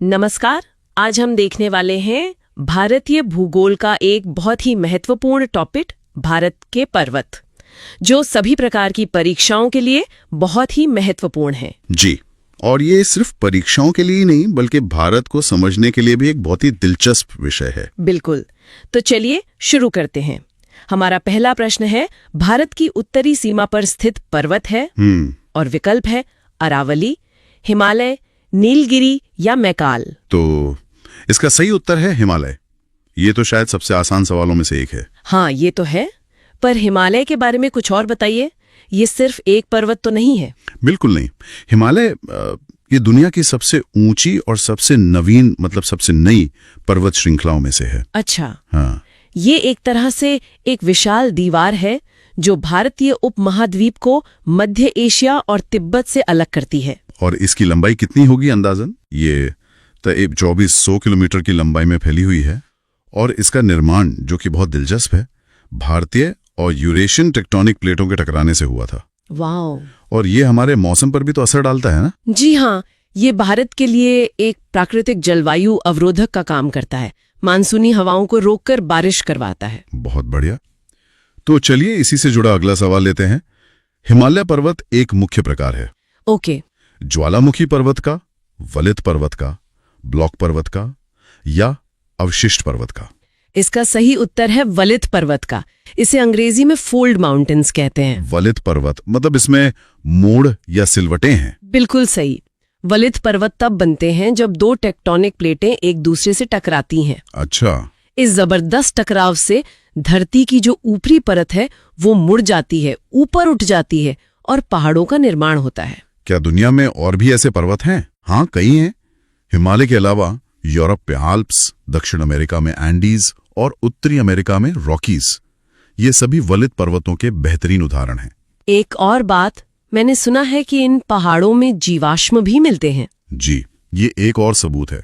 नमस्कार। आज हम देखने वाले हैं भारतीय भूगोल का एक बहुत ही महत्वपूर्ण टॉपिक, भारत के पर्वत, जो सभी प्रकार की परीक्षाओं के लिए बहुत ही महत्वपूर्ण है। जी, और ये सिर्फ परीक्षाओं के लिए ही नहीं बल्कि भारत को समझने के लिए भी एक बहुत ही दिलचस्प विषय है। बिल्कुल। तो चलिए शुरू करते हैं। हमारा पहला प्रश्न है, भारत की उत्तरी सीमा पर स्थित पर्वत है और विकल्प है अरावली, हिमालय, नीलगिरी या मैकाल। तो इसका सही उत्तर है हिमालय। ये तो शायद सबसे आसान सवालों में से एक है। हाँ, ये तो है, पर हिमालय के बारे में कुछ और बताइए। ये सिर्फ एक पर्वत तो नहीं है। बिल्कुल नहीं। हिमालय ये दुनिया की सबसे ऊंची और सबसे नवीन सबसे नई पर्वत श्रृंखलाओं में से है। अच्छा। हाँ, ये एक तरह से एक विशाल दीवार है जो भारतीय उपमहाद्वीप को मध्य एशिया और तिब्बत से अलग करती है। और इसकी लंबाई कितनी होगी अंदाजन? ये 2400 किलोमीटर की लंबाई में फैली हुई है। और इसका निर्माण, जो कि बहुत दिलचस्प है, भारतीय और यूरेशियन टेक्टोनिक प्लेटों के टकराने से हुआ था। वाओ। और ये हमारे मौसम पर भी तो असर डालता है ना? जी हाँ, ये भारत के लिए एक प्राकृतिक जलवायु अवरोधक का काम करता है। मानसूनी हवाओं को रोककर बारिश करवाता है। बहुत बढ़िया। तो चलिए इसी से जुड़ा अगला सवाल लेते हैं। हिमालय पर्वत एक मुख्य प्रकार है। ओके। ज्वालामुखी पर्वत का, वलित पर्वत का, ब्लॉक पर्वत का या अवशिष्ट पर्वत का? इसका सही उत्तर है वलित पर्वत का। इसे अंग्रेजी में फोल्ड माउंटेन्स कहते हैं। वलित पर्वत मतलब इसमें मोड़ या सिलवटें हैं। बिल्कुल सही। वलित पर्वत तब बनते हैं जब दो टेक्टोनिक प्लेटें एक दूसरे से टकराती हैं। अच्छा। इस जबरदस्त टकराव से धरती की जो ऊपरी परत है वो मुड़ जाती है, ऊपर उठ जाती है और पहाड़ों का निर्माण होता है। क्या दुनिया में और भी ऐसे पर्वत हैं? हाँ, कई हैं। हिमालय के अलावा यूरोप में आल्प्स, दक्षिण अमेरिका में एंडीज और उत्तरी अमेरिका में रॉकीज, ये सभी वलित पर्वतों के बेहतरीन उदाहरण हैं। एक और बात, मैंने सुना है कि इन पहाड़ों में जीवाश्म भी मिलते हैं। जी, ये एक और सबूत है।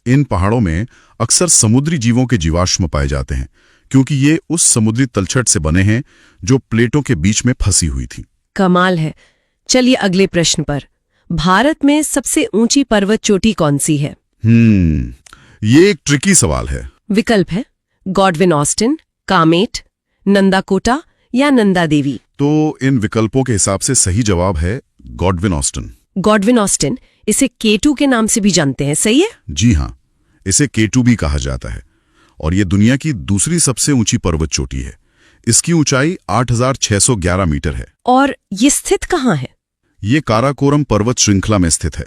इन पहाड़ों में अक्सर समुद्री जीवों के जीवाश्म पाए जाते हैं, क्योंकि ये उस समुद्री तलछट से बने हैं जो प्लेटों के बीच में फंसी हुई थी। कमाल है। चलिए अगले प्रश्न पर। भारत में सबसे ऊंची पर्वत चोटी कौन सी है? ये एक ट्रिकी सवाल है। विकल्प है गॉडविन ऑस्टिन, कामेट, नंदाकोटा या नंदा देवी। तो इन विकल्पों के हिसाब से सही जवाब है गॉडविन ऑस्टिन। गॉडविन ऑस्टिन, इसे K2 के नाम से भी जानते हैं, सही है? जी हाँ, इसे K2 भी कहा जाता है और ये दुनिया की दूसरी सबसे ऊंची पर्वत चोटी है। इसकी ऊंचाई 8611 मीटर है। और ये स्थित कहाँ है? ये काराकोरम पर्वत श्रृंखला में स्थित है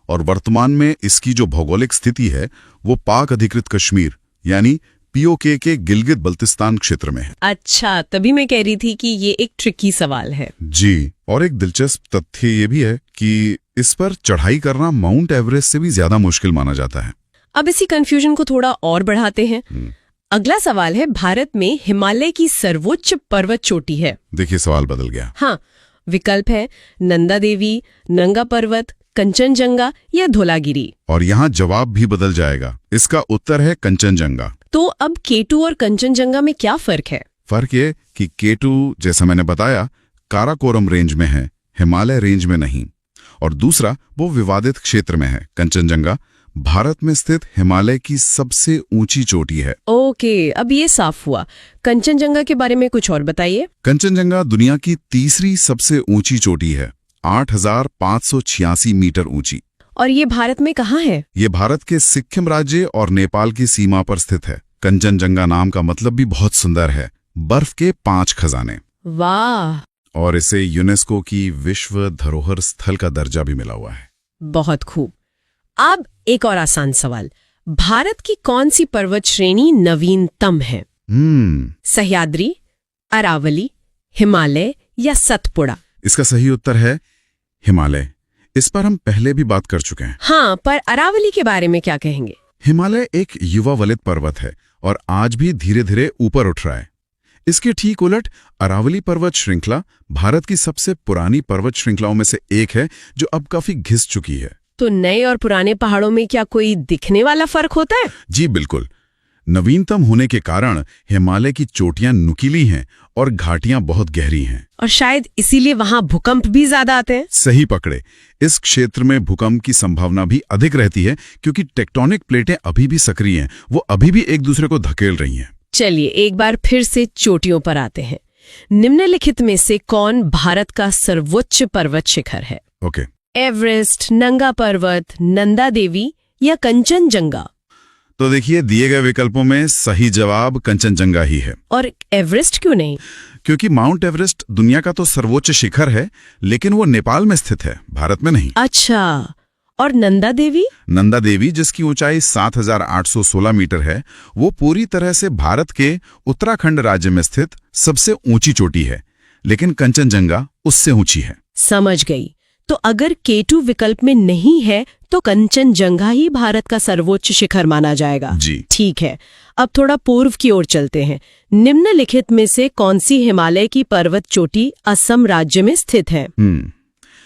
और वर्तमान में इसकी जो भौगोलिक स्थिति है वो पाक अधिकृत कश्मीर यानी POK के गिलगित बल्तिस्तान क्षेत्र में है। अच्छा, तभी मैं कह रही थी कि ये एक ट्रिकी सवाल है। जी, और एक दिलचस्प तथ्य ये भी है कि इस पर चढ़ाई करना माउंट एवरेस्ट से भी ज्यादा मुश्किल माना जाता है। अब इसी कंफ्यूजन को थोड़ा और बढ़ाते हैं। अगला सवाल है, भारत में हिमालय की सर्वोच्च पर्वत चोटी है। देखिए, सवाल बदल गया। हाँ, विकल्प है नंदा देवी, नंगा पर्वत, कंचनजंगा या धौलागिरी। और यहाँ जवाब भी बदल जाएगा। इसका उत्तर है कंचनजंगा। तो अब K2 और कंचनजंगा में क्या फर्क है? फर्क ये कि K2, जैसा मैंने बताया, काराकोरम रेंज में है, हिमालय रेंज में नहीं। और दूसरा, वो विवादित क्षेत्र में है। कंचनजंगा भारत में स्थित हिमालय की सबसे ऊंची चोटी है। ओके, अब ये साफ हुआ। कंचनजंगा के बारे में कुछ और बताइए। कंचनजंगा दुनिया की तीसरी सबसे ऊंची चोटी है, 8586 मीटर ऊंची। और ये भारत में कहाँ है? ये भारत के सिक्किम राज्य और नेपाल की सीमा पर स्थित है। कंचनजंगा नाम का मतलब भी बहुत सुंदर है, बर्फ के 5 खजाने। वाह। और इसे यूनेस्को की विश्व धरोहर स्थल का दर्जा भी मिला हुआ है। बहुत खूब। अब एक और आसान सवाल, भारत की कौन सी पर्वत श्रेणी नवीनतम है? सह्याद्री, अरावली, हिमालय या सतपुड़ा? इसका सही उत्तर है हिमालय। इस पर हम पहले भी बात कर चुके हैं। हाँ, पर अरावली के बारे में क्या कहेंगे? हिमालय एक युवा वलित पर्वत है और आज भी धीरे धीरे ऊपर उठ रहा है। इसके ठीक उलट अरावली पर्वत श्रृंखला भारत की सबसे पुरानी पर्वत श्रृंखलाओं में से एक है, जो अब काफी घिस चुकी है। तो नए और पुराने पहाड़ों में क्या कोई दिखने वाला फर्क होता है? जी बिल्कुल। नवीनतम होने के कारण हिमालय की चोटियां नुकीली हैं और घाटियां बहुत गहरी हैं। और शायद इसीलिए वहां भूकंप भी ज्यादा आते हैं। सही पकड़े। इस क्षेत्र में भूकंप की संभावना भी अधिक रहती है क्योंकि टेक्टोनिक प्लेटें अभी भी सक्रिय हैं, वो अभी भी एक दूसरे को धकेल रही हैं। चलिए एक बार फिर से चोटियों पर आते हैं। निम्नलिखित में से कौन भारत का सर्वोच्च पर्वत शिखर है? ओके। एवरेस्ट, नंगा पर्वत, नंदा देवी या कंचनजंगा? तो देखिए, दिए गए विकल्पों में सही जवाब कंचनजंगा ही है। और एवरेस्ट क्यों नहीं? क्योंकि माउंट एवरेस्ट दुनिया का तो सर्वोच्च शिखर है, लेकिन वो नेपाल में स्थित है, भारत में नहीं। अच्छा, और नंदा देवी? नंदा देवी, जिसकी ऊंचाई 7,816 मीटर है, वो पूरी तरह से भारत के उत्तराखंड राज्य में स्थित सबसे ऊंची चोटी है, लेकिन कंचनजंगा उससे ऊंची है। समझ गई। तो अगर K2 विकल्प में नहीं है तो कंचनजंगा ही भारत का सर्वोच्च शिखर माना जाएगा। जी ठीक है। अब थोड़ा पूर्व की ओर चलते हैं। निम्नलिखित में से कौन सी हिमालय की पर्वत चोटी असम राज्य में स्थित है?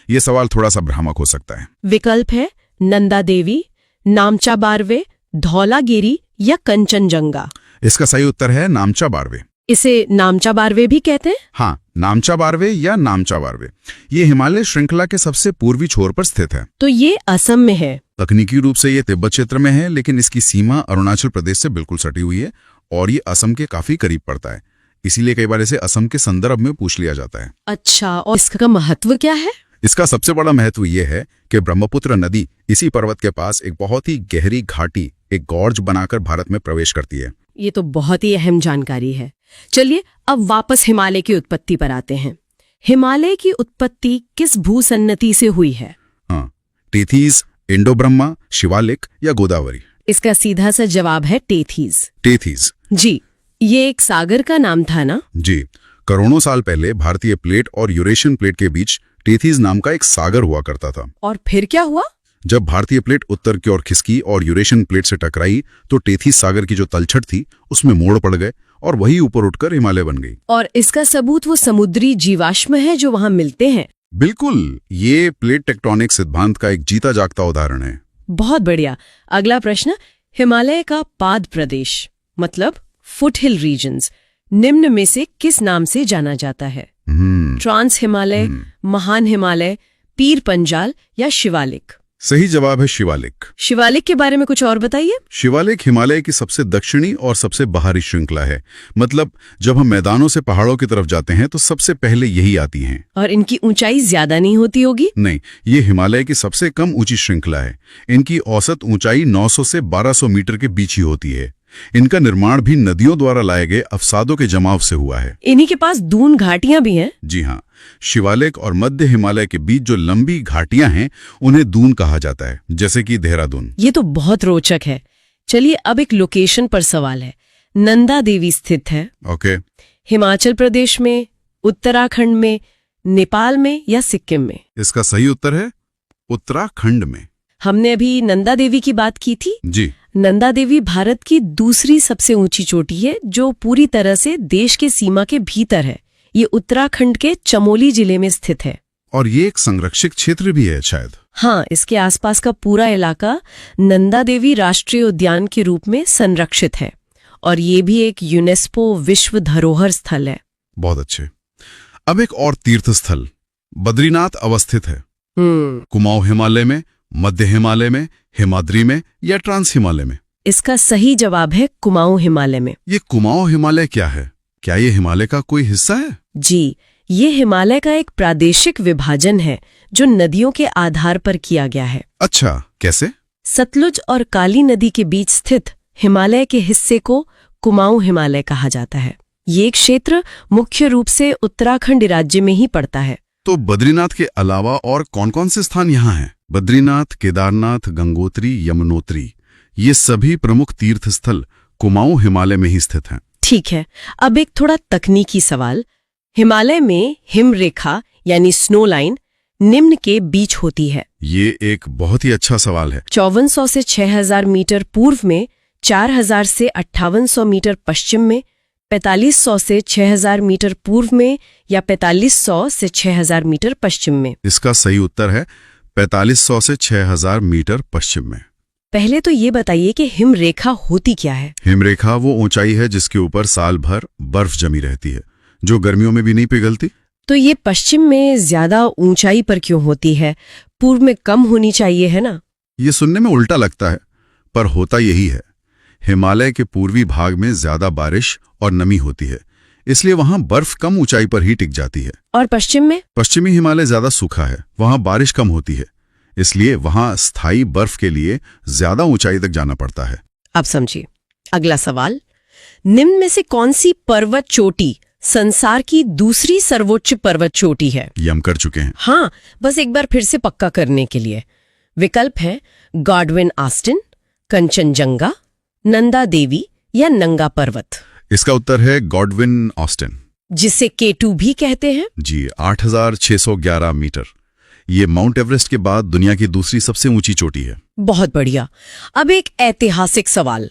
ये सवाल थोड़ा सा भ्रामक हो सकता है। विकल्प है नंदा देवी, नामचा बारवे, धौलागिरी या कंचनजंगा। इसका सही उत्तर है नामचा बारवे। इसे नामचा बारवे भी कहते हैं? हाँ, नामचा बारवे या नामचा बारवे। ये हिमालय श्रृंखला के सबसे पूर्वी छोर पर स्थित है। तो ये असम में है। तकनीकी रूप से ये तिब्बत क्षेत्र में है, लेकिन इसकी सीमा अरुणाचल प्रदेश से बिल्कुल सटी हुई है और ये असम के काफी करीब पड़ता है। इसीलिए कई बार इसे असम के संदर्भ में पूछ लिया जाता है। अच्छा, और इसका महत्व क्या है? इसका सबसे बड़ा महत्व ये है कि ब्रह्मपुत्र नदी इसी पर्वत के पास एक बहुत ही गहरी घाटी, एक गॉर्ज बनाकर भारत में प्रवेश करती है। ये तो बहुत ही अहम जानकारी है। चलिए अब वापस हिमालय की उत्पत्ति पर आते हैं। हिमालय की उत्पत्ति किस भूसन्नति से हुई है? हाँ, टेथीज, इंडो ब्रह्मा, शिवालिक या गोदावरी? इसका सीधा सा जवाब है टेथीज। टेथीज। जी, ये एक सागर का नाम था ना? जी, करोड़ों साल पहले भारतीय प्लेट और यूरेशियन प्लेट के बीच टेथीज नाम का एक सागर हुआ करता था। और फिर क्या हुआ? जब भारतीय प्लेट उत्तर की ओर खिसकी और यूरेशियन प्लेट से टकराई तो टेथीज सागर की जो तलछट थी उसमें मोड़ पड़ गए और वही ऊपर उठकर हिमालय बन गई। और इसका सबूत वो समुद्री जीवाश्म है जो वहां मिलते हैं? बिल्कुल, ये प्लेट टेक्टोनिक सिद्धांत का एक जीता जागता उदाहरण है। बहुत बढ़िया। अगला प्रश्न, हिमालय का पाद प्रदेश मतलब फुटहिल रीजन्स निम्न में से किस नाम से जाना जाता है? ट्रांस हिमालय, महान हिमालय, पीर पंजाल या शिवालिक? सही जवाब है शिवालिक। शिवालिक के बारे में कुछ और बताइए। शिवालिक हिमालय की सबसे दक्षिणी और सबसे बाहरी श्रृंखला है। मतलब जब हम मैदानों से पहाड़ों की तरफ जाते हैं तो सबसे पहले यही आती हैं। और इनकी ऊंचाई ज्यादा नहीं होती होगी? नहीं, ये हिमालय की सबसे कम ऊंची श्रृंखला है। इनकी औसत ऊंचाई 900 से 1200 मीटर के बीच ही होती है। इनका निर्माण भी नदियों द्वारा लाए गए अवसादों के जमाव से हुआ है। इन्हीं के पास दून घाटियां भी हैं? जी हाँ, शिवालिक और मध्य हिमालय के बीच जो लंबी घाटियां हैं उन्हें दून कहा जाता है, जैसे कि देहरादून। ये तो बहुत रोचक है। चलिए अब एक लोकेशन पर सवाल है। नंदा देवी स्थित है ओके। हिमाचल प्रदेश में, उत्तराखंड में, नेपाल में या सिक्किम में? इसका सही उत्तर है उत्तराखंड में। हमने अभी नंदा देवी की बात की थी। जी, नंदा देवी भारत की दूसरी सबसे ऊंची चोटी है जो पूरी तरह से देश के सीमा के भीतर है। ये उत्तराखंड के चमोली जिले में स्थित है। और ये एक संरक्षित क्षेत्र भी है शायद। हाँ, इसके आसपास का पूरा इलाका नंदा देवी राष्ट्रीय उद्यान के रूप में संरक्षित है और ये भी एक यूनेस्को विश्व धरोहर स्थल है। बहुत अच्छे। अब एक और तीर्थ स्थल बद्रीनाथ अवस्थित है। कुमाऊं हिमालय में, मध्य हिमालय में, हिमाद्री में या ट्रांस हिमालय में? इसका सही जवाब है कुमाऊं हिमालय में। ये कुमाऊं हिमालय क्या है? क्या ये हिमालय का कोई हिस्सा है? जी, ये हिमालय का एक प्रादेशिक विभाजन है जो नदियों के आधार पर किया गया है। अच्छा, कैसे? सतलुज और काली नदी के बीच स्थित हिमालय के हिस्से को कुमाऊं हिमालय कहा जाता है। ये क्षेत्र मुख्य रूप से उत्तराखंड राज्य में ही पड़ता है। तो बद्रीनाथ के अलावा और कौन कौन से स्थान यहाँ हैं? बद्रीनाथ, केदारनाथ, गंगोत्री, यमुनोत्री, ये सभी प्रमुख तीर्थ स्थल कुमाऊं हिमालय में ही स्थित हैं। ठीक है, अब एक थोड़ा तकनीकी सवाल। हिमालय में हिमरेखा यानी स्नो लाइन निम्न के बीच होती है। ये एक बहुत ही अच्छा सवाल है। 5400 से 6000 मीटर पूर्व में, 4000 से 5800 मीटर पश्चिम में, 4500 से 6000 मीटर पूर्व में या 4500 से 6000 मीटर पश्चिम में? इसका सही उत्तर है 4500 से 6000 मीटर पश्चिम में। पहले तो ये बताइए कि हिमरेखा होती क्या है? हिमरेखा वो ऊंचाई है जिसके ऊपर साल भर बर्फ जमी रहती है, जो गर्मियों में भी नहीं पिघलती। तो ये पश्चिम में ज्यादा ऊंचाई पर क्यों होती है? पूर्व में कम होनी चाहिए, है ना? ये सुनने में उल्टा लगता है, पर होता यही है। हिमालय के पूर्वी भाग में ज्यादा बारिश और नमी होती है, इसलिए वहां बर्फ कम ऊंचाई पर ही टिक जाती है। और पश्चिम में? पश्चिमी हिमालय ज्यादा सूखा है, वहां बारिश कम होती है, इसलिए वहां स्थायी बर्फ के लिए ज्यादा ऊंचाई तक जाना पड़ता है। अब समझिए अगला सवाल। निम्न में से कौन सी पर्वत चोटी संसार की दूसरी सर्वोच्च पर्वत चोटी है? ये हम कर चुके हैं। हाँ, बस एक बार फिर से पक्का करने के लिए। विकल्प है गॉडविन ऑस्टिन, कंचनजंगा, नंदा देवी या नंगा पर्वत। इसका उत्तर है गॉडविन ऑस्टिन, जिसे K2 भी कहते हैं। जी, 8,611 मीटर। ये माउंट एवरेस्ट के बाद दुनिया की दूसरी सबसे ऊंची चोटी है। बहुत बढ़िया। अब एक ऐतिहासिक सवाल।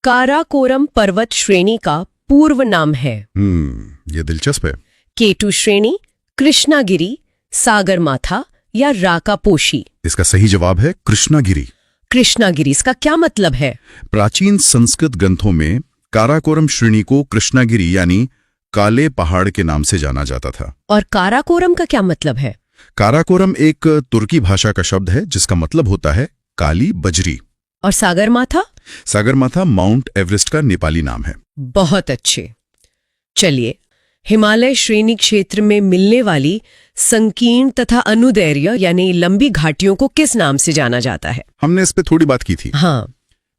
काराकोरम पर्वत श्रेणी का पूर्व नाम है? ये दिलचस्प है। K2 श्रेणी, कृष्णागिरी, सागरमाथा या राकापोशी? इसका सही जवाब है कृष्णागिरी। कृष्णागिरी, इसका क्या मतलब है? प्राचीन संस्कृत ग्रंथों में काराकोरम श्रेणी को कृष्णागिरी यानी काले पहाड़ के नाम से जाना जाता था। और काराकोरम का क्या मतलब है? काराकोरम एक तुर्की भाषा का शब्द है जिसका मतलब होता है काली बजरी। और सागरमाथा? सागरमाथा माउंट एवरेस्ट का नेपाली नाम है। बहुत अच्छे। चलिए, हिमालय श्रेणी क्षेत्र में मिलने वाली संकीर्ण तथा अनुदैर्य यानी लंबी घाटियों को किस नाम से जाना जाता है? हमने इस पे थोड़ी बात की थी। हाँ।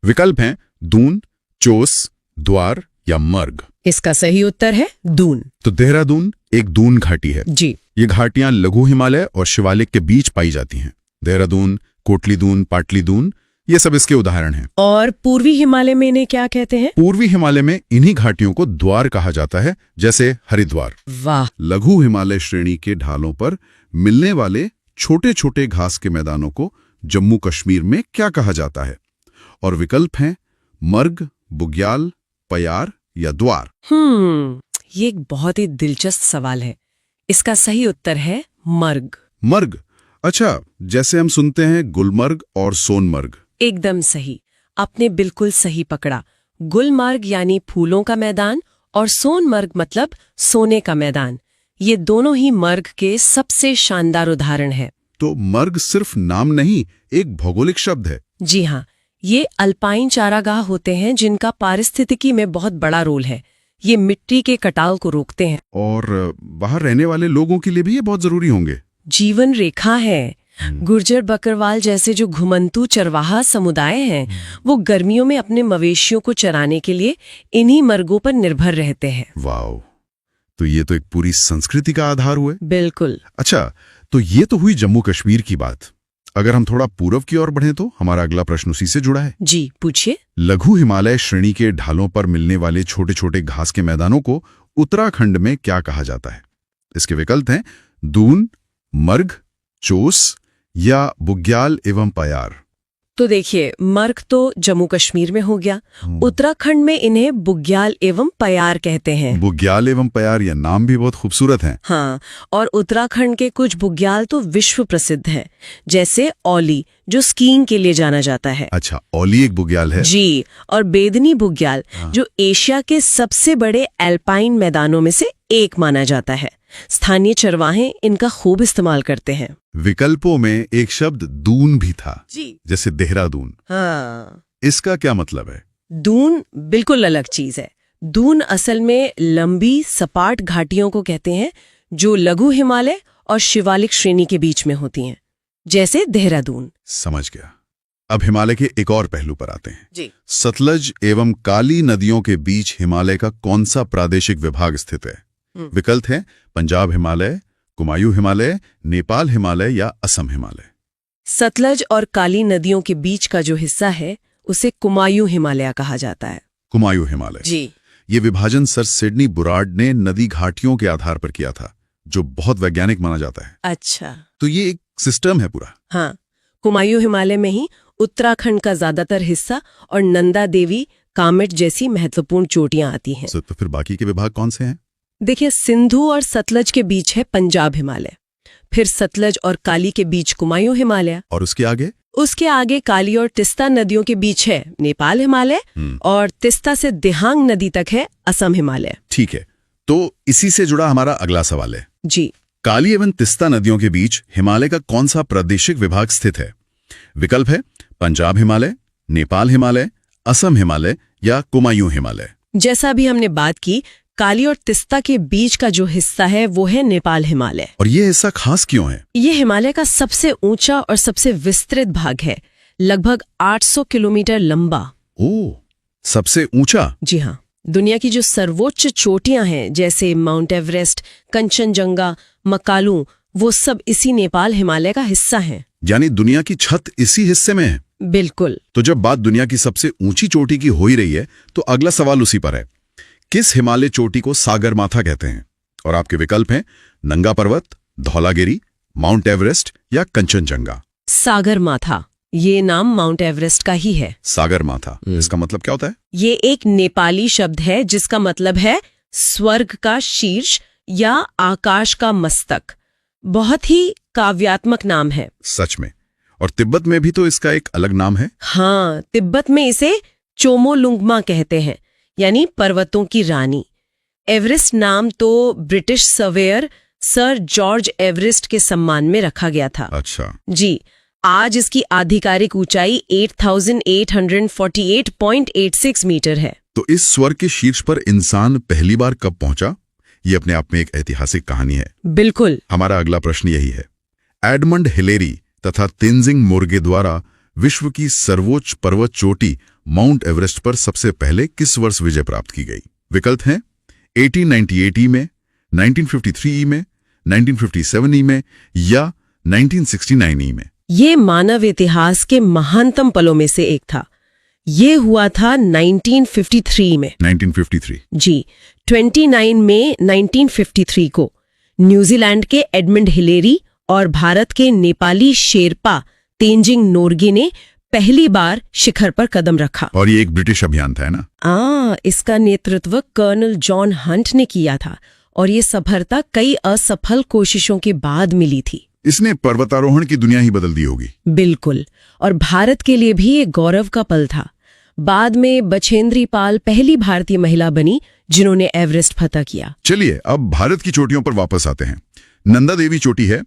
विकल्प हैं दून, चोस, द्वार या मर्ग। इसका सही उत्तर है दून। तो देहरादून एक दून घाटी है। जी। ये घाटियां लघु हिमालय और शिवालिक के बीच पाई जाती हैं। देहरादून, कोटली दून, पाटली दून, ये सब इसके उदाहरण हैं। और पूर्वी हिमालय में इन्हें क्या कहते हैं? पूर्वी हिमालय में इन्हीं घाटियों को द्वार कहा जाता है, जैसे हरिद्वार। वाह। लघु हिमालय श्रेणी के ढालों पर मिलने वाले छोटे छोटे घास के मैदानों को जम्मू कश्मीर में क्या कहा जाता है? और विकल्प हैं मर्ग, बुग्याल, पयार या द्वार। ये एक बहुत ही दिलचस्प सवाल है। इसका सही उत्तर है मर्ग। मर्ग? अच्छा, जैसे हम सुनते हैं गुलमर्ग और सोनमर्ग। एकदम सही, आपने बिल्कुल सही पकड़ा। गुलमर्ग यानी फूलों का मैदान और सोनमर्ग मतलब सोने का मैदान। ये दोनों ही मर्ग के सबसे शानदार उदाहरण है। तो मर्ग सिर्फ नाम नहीं, एक भौगोलिक शब्द है। जी हाँ, ये अल्पाइन चारागाह होते हैं जिनका पारिस्थितिकी में बहुत बड़ा रोल है। ये मिट्टी के कटाव को रोकते हैं। और बाहर रहने वाले लोगों के लिए भी ये बहुत जरूरी होंगे। जीवन रेखा है। गुर्जर बकरवाल जैसे जो घुमंतू चरवाहा समुदाय हैं, वो गर्मियों में अपने मवेशियों को चराने के लिए इन्हीं मर्गों पर निर्भर रहते हैं। वाह, तो ये तो एक पूरी संस्कृति का आधार हुए। बिल्कुल। अच्छा, तो ये तो हुई जम्मू कश्मीर की बात। अगर हम थोड़ा पूर्व की ओर बढ़ें तो हमारा अगला प्रश्न उसी से जुड़ा है। जी, पूछिए। लघु हिमालय श्रेणी के ढालों पर मिलने वाले छोटे छोटे घास के मैदानों को उत्तराखंड में क्या कहा जाता है? इसके विकल्प हैं दून, मर्ग, चोस या बुग्याल एवं पयार। तो देखिए, मर्ग तो जम्मू कश्मीर में हो गया। उत्तराखंड में इन्हें बुग्याल एवं पयार कहते हैं। बुग्याल एवं पयार, यह नाम भी बहुत खूबसूरत हैं। हाँ, और उत्तराखंड के कुछ बुग्याल तो विश्व प्रसिद्ध है, जैसे औली जो स्कीइंग के लिए जाना जाता है। अच्छा, औली एक बुग्याल है? जी। और बेदनी बुग्याल जो एशिया के सबसे बड़े एल्पाइन मैदानों में से एक माना जाता है। स्थानीय चरवाहे इनका खूब इस्तेमाल करते हैं। विकल्पों में एक शब्द दून भी था। जी। जैसे देहरादून। हाँ। इसका क्या मतलब है? दून बिल्कुल अलग चीज है। दून असल में लंबी सपाट घाटियों को कहते हैं जो लघु हिमालय और शिवालिक श्रेणी के बीच में होती हैं, जैसे देहरादून। समझ गया। अब हिमालय के एक और पहलू पर आते हैं। जी। सतलज एवं काली नदियों के बीच हिमालय का कौन सा प्रादेशिक विभाग स्थित है? विकल्प है पंजाब हिमालय, कुमायूं हिमालय, नेपाल हिमालय या असम हिमालय। सतलज और काली नदियों के बीच का जो हिस्सा है उसे कुमायूं हिमालय कहा जाता है। कुमायूं हिमालय। जी। ये विभाजन सर सिडनी बुराड ने नदी घाटियों के आधार पर किया था, जो बहुत वैज्ञानिक माना जाता है। अच्छा। तो ये एक सिस्टम है पूरा। हाँ, कुमायूं हिमालय में ही उत्तराखंड का ज्यादातर हिस्सा और नंदा देवी, कामेट जैसी महत्वपूर्ण चोटियां आती हैं। तो फिर बाकी के विभाग कौन से हैं? देखिए, सिंधु और सतलज के बीच है पंजाब हिमालय, फिर सतलज और काली के बीच कुमायूं हिमालय, और उसके आगे? उसके आगे काली और तिस्ता नदियों के बीच है नेपाल हिमालय, और तिस्ता से दिहांग नदी तक है असम हिमालय। ठीक है, तो इसी से जुड़ा हमारा अगला सवाल है, जी, काली एवं तिस्ता नदियों के बीच हिमालय का कौन सा प्रादेशिक विभाग स्थित है? विकल्प है पंजाब हिमालय, नेपाल हिमालय, असम हिमालय या कुमायूं हिमालय। जैसा अभी हमने बात की, काली और तिस्ता के बीच का जो हिस्सा है वो है नेपाल हिमालय। और ये हिस्सा खास क्यों है? ये हिमालय का सबसे ऊंचा और सबसे विस्तृत भाग है, लगभग 800 किलोमीटर लंबा। ओह, सबसे ऊंचा? जी हाँ। दुनिया की जो सर्वोच्च चोटियां हैं जैसे माउंट एवरेस्ट, कंचनजंगा, मकालू, वो सब इसी नेपाल हिमालय का हिस्सा हैं। यानी दुनिया की छत इसी हिस्से में है। बिल्कुल। तो जब बात दुनिया की सबसे ऊंची चोटी की हो ही रही है तो अगला सवाल उसी पर है, किस हिमालय चोटी को सागरमाथा कहते हैं? और आपके विकल्प हैं नंगा पर्वत, धौलागिरी, माउंट एवरेस्ट या कंचनजंगा। सागरमाथा, ये नाम माउंट एवरेस्ट का ही है। सागरमाथा, इसका मतलब क्या होता है? ये एक नेपाली शब्द है जिसका मतलब है स्वर्ग का शीर्ष या आकाश का मस्तक। बहुत ही काव्यात्मक नाम है। सच में। और तिब्बत में भी तो इसका एक अलग नाम है। हाँ, तिब्बत में इसे चोमोलुंगमा कहते हैं, यानी पर्वतों की रानी। एवरेस्ट नाम तो British surveyor sir George Everest के सम्मान में रखा गया था। अच्छा जी। आज इसकी आधिकारिक ऊंचाई 8848.86 मीटर है। तो इस स्वर्ग के शीर्ष पर इंसान पहली बार कब पहुंचा? ये अपने आप में एक ऐतिहासिक कहानी है। बिल्कुल। हमारा अगला प्रश्न यही है, एडमंड हिलेरी तथा तेंजिंग नोर्गे द्वारा विश्व की सर्वोच्च पर्वत चोटी माउंट एवरेस्ट पर सबसे पहले किस वर्ष विजय प्राप्त की गई? विकल्प हैं 1898 में, 1953 में, 1957 में या 1969 में। ये मानव इतिहास के महानतम पलों में से एक था। ये हुआ था 1953 में। 1953 जी। 29 मई 1953 को न्यूजीलैंड के एडमंड हिलेरी और भारत के नेपाली शेरपा तेंजिंग नोर्गे ने पहली बार शिखर पर कदम रखा। और ये एक ब्रिटिश अभियान था, है ना? इसका नेतृत्व कर्नल जॉन हंट ने किया था और ये सफलता कई असफल कोशिशों के बाद मिली थी। इसने पर्वतारोहण की दुनिया ही बदल दी होगी। बिल्कुल। और भारत के लिए भी एक गौरव का पल था। बाद में बछेंद्री पाल पहली भारतीय महिला बनी जिन्होंने एवरेस्ट फतह किया। चलिए अब भारत की चोटियों पर वापस आते हैं। नंदा देवी चोटी है,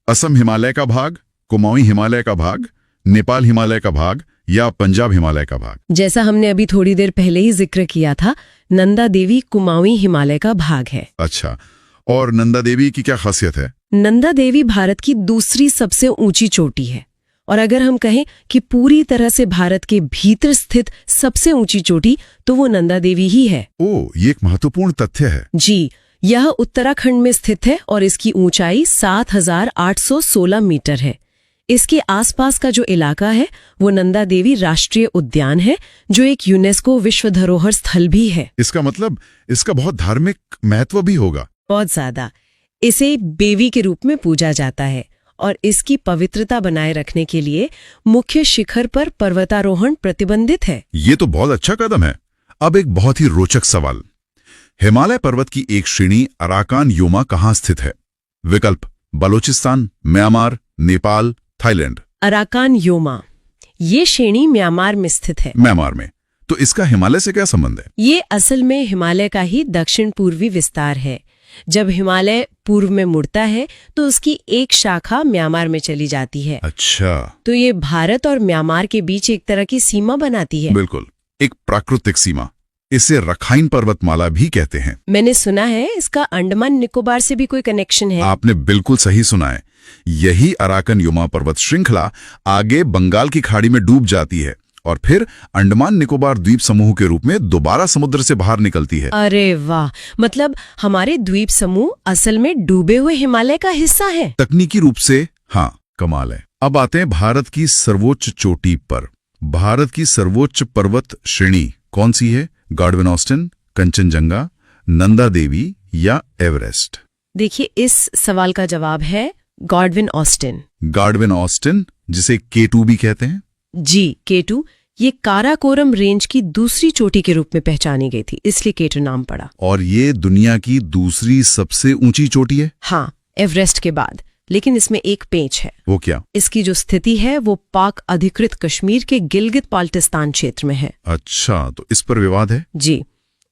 असम हिमालय का भाग, कुमाऊं हिमालय का भाग, नेपाल हिमालय का भाग या पंजाब हिमालय का भाग? जैसा हमने अभी थोड़ी देर पहले ही जिक्र किया था, नंदा देवी कुमाऊं हिमालय का भाग है। अच्छा, और नंदा देवी की क्या खासियत है? नंदा देवी भारत की दूसरी सबसे ऊंची चोटी है, और अगर हम कहें कि पूरी तरह से भारत के भीतर स्थित सबसे ऊंची चोटी, तो वो नंदा देवी ही है। ओह, ये एक महत्वपूर्ण तथ्य है। जी। यह उत्तराखंड में स्थित है और इसकी ऊंचाई 7816 मीटर है। इसके आसपास का जो इलाका है वो नंदा देवी राष्ट्रीय उद्यान है, जो एक यूनेस्को विश्व धरोहर स्थल भी है। इसका मतलब इसका बहुत धार्मिक महत्व भी होगा। बहुत ज्यादा। इसे देवी के रूप में पूजा जाता है और इसकी पवित्रता बनाए रखने के लिए मुख्य शिखर पर पर्वतारोहण प्रतिबंधित है। ये तो बहुत अच्छा कदम है। अब एक बहुत ही रोचक सवाल, हिमालय पर्वत की एक श्रेणी अराकान योमा कहाँ स्थित है? विकल्प Balochistan, Myanmar, Nepal, Thailand. Arakan Yoma, ये श्रेणी म्यांमार में स्थित है। म्यांमार में? तो इसका हिमालय से क्या संबंध है? ये असल में हिमालय का ही दक्षिण पूर्वी विस्तार है। जब हिमालय पूर्व में मुड़ता है तो उसकी एक शाखा म्यांमार में चली जाती है। अच्छा, तो ये भारत और म्यांमार के बीच एक तरह की सीमा बनाती है। बिल्कुल, एक प्राकृतिक सीमा। इसे रखाइन पर्वतमाला भी कहते हैं। मैंने सुना है इसका अंडमान निकोबार से भी कोई कनेक्शन है। आपने बिल्कुल सही सुना है। यही अराकन योमा पर्वत श्रृंखला आगे बंगाल की खाड़ी में डूब जाती है और फिर अंडमान निकोबार द्वीप समूह के रूप में दोबारा समुद्र से बाहर निकलती है। अरे वाह, मतलब हमारे द्वीप समूह असल में डूबे हुए हिमालय का हिस्सा है। तकनीकी रूप से हाँ, कमाल है। अब आते हैं भारत की सर्वोच्च चोटी पर। भारत की सर्वोच्च पर्वत श्रेणी कौन सी है? गार्डविन ऑस्टिन, कंचनजंगा, नंदा देवी या एवरेस्ट? देखिए, इस सवाल का जवाब है गार्डविन ऑस्टिन। गार्डविन ऑस्टिन, जिसे K2 भी कहते हैं। जी, K2 ये काराकोरम रेंज की दूसरी चोटी के रूप में पहचानी गई थी, इसलिए K2 नाम पड़ा। और ये दुनिया की दूसरी सबसे ऊंची चोटी है? हाँ, एवरेस्ट के बाद। लेकिन इसमें एक पेंच है। वो क्या? इसकी जो स्थिति है वो पाक अधिकृत कश्मीर के गिलगित बाल्टिस्तान क्षेत्र में है। अच्छा, तो इस पर विवाद है? जी।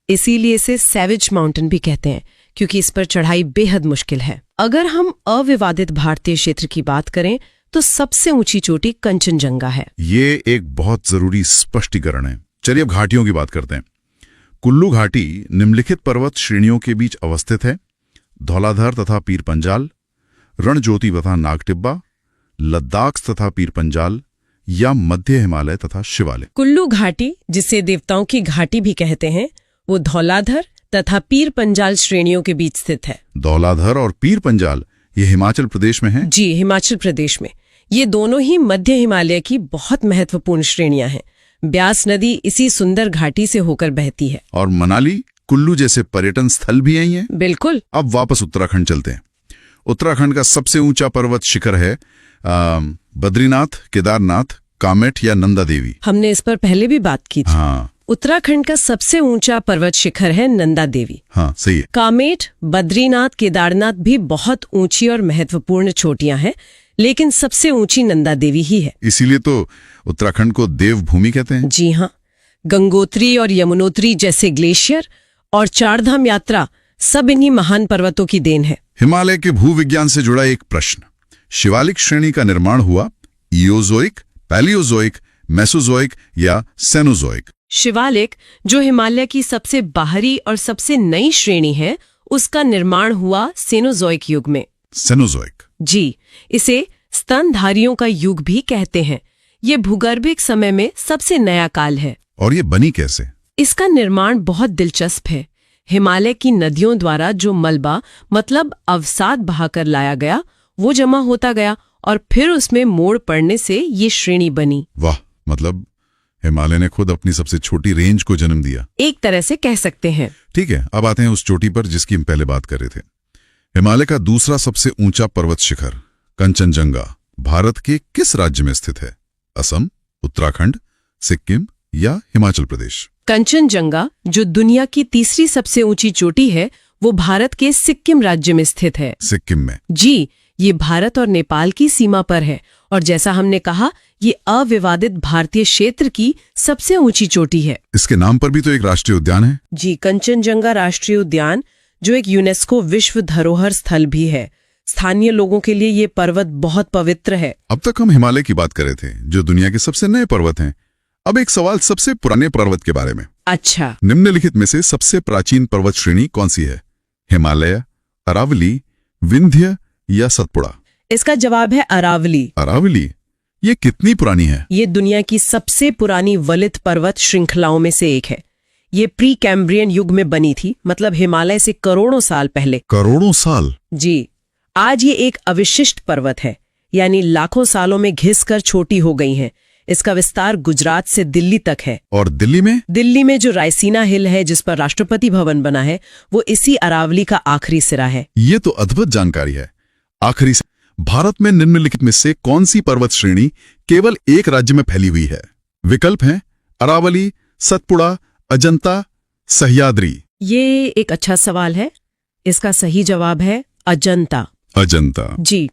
इसीलिए इसे सैवेज माउंटेन भी कहते हैं, क्योंकि इस पर चढ़ाई बेहद मुश्किल है। अगर हम अविवादित भारतीय क्षेत्र की बात करें तो सबसे ऊंची चोटी कंचनजंगा है। ये एक बहुत जरूरी स्पष्टीकरण है। चलिए अब घाटियों की बात करते हैं। कुल्लू घाटी निम्नलिखित पर्वत श्रेणियों के बीच अवस्थित है: धौलाधर तथा पीर पंजाल, रणज्योति तथा नागटिब्बा, लद्दाख तथा पीर पंजाल, या मध्य हिमालय तथा शिवालय। कुल्लू घाटी, जिसे देवताओं की घाटी भी कहते हैं, वो धौलाधर तथा पीर पंजाल श्रेणियों के बीच स्थित है। धौलाधर और पीर पंजाल ये हिमाचल प्रदेश में हैं? जी, हिमाचल प्रदेश में। ये दोनों ही मध्य हिमालय की बहुत महत्वपूर्ण श्रेणियां हैं। ब्यास नदी इसी सुंदर घाटी से होकर बहती है। और मनाली, कुल्लू जैसे पर्यटन स्थल भी यही हैं? बिल्कुल। अब वापस उत्तराखंड चलते हैं। उत्तराखंड का सबसे ऊंचा पर्वत शिखर है बद्रीनाथ, केदारनाथ, कामेट या नंदा देवी। हमने इस पर पहले भी बात की थी। हाँ, उत्तराखंड का सबसे ऊंचा पर्वत शिखर है नंदा देवी। हाँ सही है। कामेट, बद्रीनाथ, केदारनाथ भी बहुत ऊंची और महत्वपूर्ण चोटियां हैं, लेकिन सबसे ऊंची नंदा देवी ही है। इसीलिए तो उत्तराखंड को देवभूमि कहते हैं। जी हाँ, गंगोत्री और यमुनोत्री जैसे ग्लेशियर और चारधाम यात्रा सब इन्हीं महान पर्वतों की देन है। हिमालय के भूविज्ञान से जुड़ा एक प्रश्न: शिवालिक श्रेणी का निर्माण हुआ इयोजोइक, पैलियोजोइक, मेसोजोइक या सेनोजोइक? शिवालिक, जो हिमालय की सबसे बाहरी और सबसे नई श्रेणी है, उसका निर्माण हुआ सेनोजोइक युग में। सेनोजोइक? जी, इसे स्तनधारियों का युग भी कहते हैं। ये भूगर्भिक समय में सबसे नया काल है। और ये बनी कैसे? इसका निर्माण बहुत दिलचस्प है। हिमालय की नदियों द्वारा जो मलबा मतलब अवसाद बहाकर लाया गया, वो जमा होता गया और फिर उसमें मोड़ पड़ने से ये श्रेणी बनी। वाह, मतलब हिमालय ने खुद अपनी सबसे छोटी रेंज को जन्म दिया। एक तरह से कह सकते हैं। ठीक है, अब आते हैं उस चोटी पर जिसकी हम पहले बात कर रहे थे। हिमालय का दूसरा सबसे ऊंचा पर्वत शिखर कंचनजंगा भारत के किस राज्य में स्थित है? असम, उत्तराखंड, सिक्किम या हिमाचल प्रदेश? कंचनजंगा, जो दुनिया की तीसरी सबसे ऊंची चोटी है, वो भारत के सिक्किम राज्य में स्थित है। सिक्किम में? जी, ये भारत और नेपाल की सीमा पर है और जैसा हमने कहा, ये अविवादित भारतीय क्षेत्र की सबसे ऊंची चोटी है। इसके नाम पर भी तो एक राष्ट्रीय उद्यान है। जी, कंचनजंगा राष्ट्रीय उद्यान, जो एक यूनेस्को विश्व धरोहर स्थल भी है। स्थानीय लोगों के लिए ये पर्वत बहुत पवित्र है। अब तक हम हिमालय की बात कर रहे थे, जो दुनिया के सबसे नए पर्वत हैं। अब एक सवाल सबसे पुराने पर्वत के बारे में। अच्छा। निम्नलिखित में से सबसे प्राचीन पर्वत श्रेणी कौन सी है? हिमालय, अरावली, विंध्य या सतपुड़ा? इसका जवाब है अरावली। अरावली? ये कितनी पुरानी है? ये दुनिया की सबसे पुरानी वलित पर्वत श्रृंखलाओं में से एक है। ये प्री कैम्ब्रियन युग में बनी थी, मतलब हिमालय से करोड़ों साल पहले। करोड़ों साल? जी। आज ये एक अविशिष्ट पर्वत है, यानी लाखों सालों में घिसकर छोटी हो गई हैं। इसका विस्तार गुजरात से दिल्ली तक है। और दिल्ली में? दिल्ली में जो रायसीना हिल है, जिस पर राष्ट्रपति भवन बना है, वो इसी अरावली का आखिरी सिरा है। ये तो अद्भुत जानकारी है। आखिरी भारत में निम्नलिखित में से कौन सी पर्वत श्रेणी केवल एक राज्य में फैली हुई है? विकल्प हैं अरावली, सतपुड़ा, अजंता, सह्याद्री। ये एक अच्छा सवाल है। इसका सही जवाब है अजंता। अजंता? जी,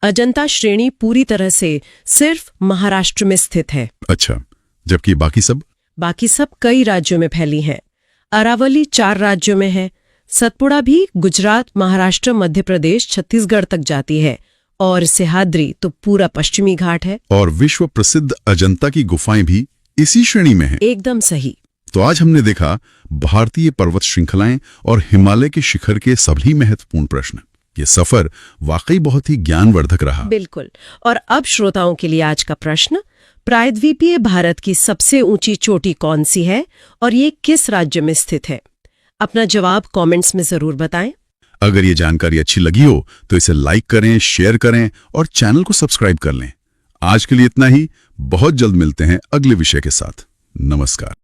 अजंता श्रेणी पूरी तरह से सिर्फ महाराष्ट्र में स्थित है। अच्छा, जबकि बाकी सब? बाकी सब कई राज्यों में फैली हैं। अरावली 4 राज्यों में है। सतपुड़ा भी गुजरात, महाराष्ट्र, मध्य प्रदेश, छत्तीसगढ़ तक जाती है। और सह्याद्री तो पूरा पश्चिमी घाट है। और विश्व प्रसिद्ध अजंता की गुफाएं भी इसी श्रेणी में हैं। एकदम सही। तो आज हमने देखा भारतीय पर्वत श्रृंखलाएं और हिमालय के शिखर के सभी महत्वपूर्ण प्रश्न। ये सफर वाकई बहुत ही ज्ञानवर्धक रहा। बिल्कुल। और अब श्रोताओं के लिए आज का प्रश्न: प्रायद्वीपीय भारत की सबसे ऊंची चोटी कौन सी है और ये किस राज्य में स्थित है? अपना जवाब कमेंट्स में जरूर बताएं। अगर ये जानकारी अच्छी लगी हो तो इसे लाइक करें, शेयर करें और चैनल को सब्सक्राइब कर लें। आज के लिए इतना ही। बहुत जल्द मिलते हैं अगले विषय के साथ। नमस्कार।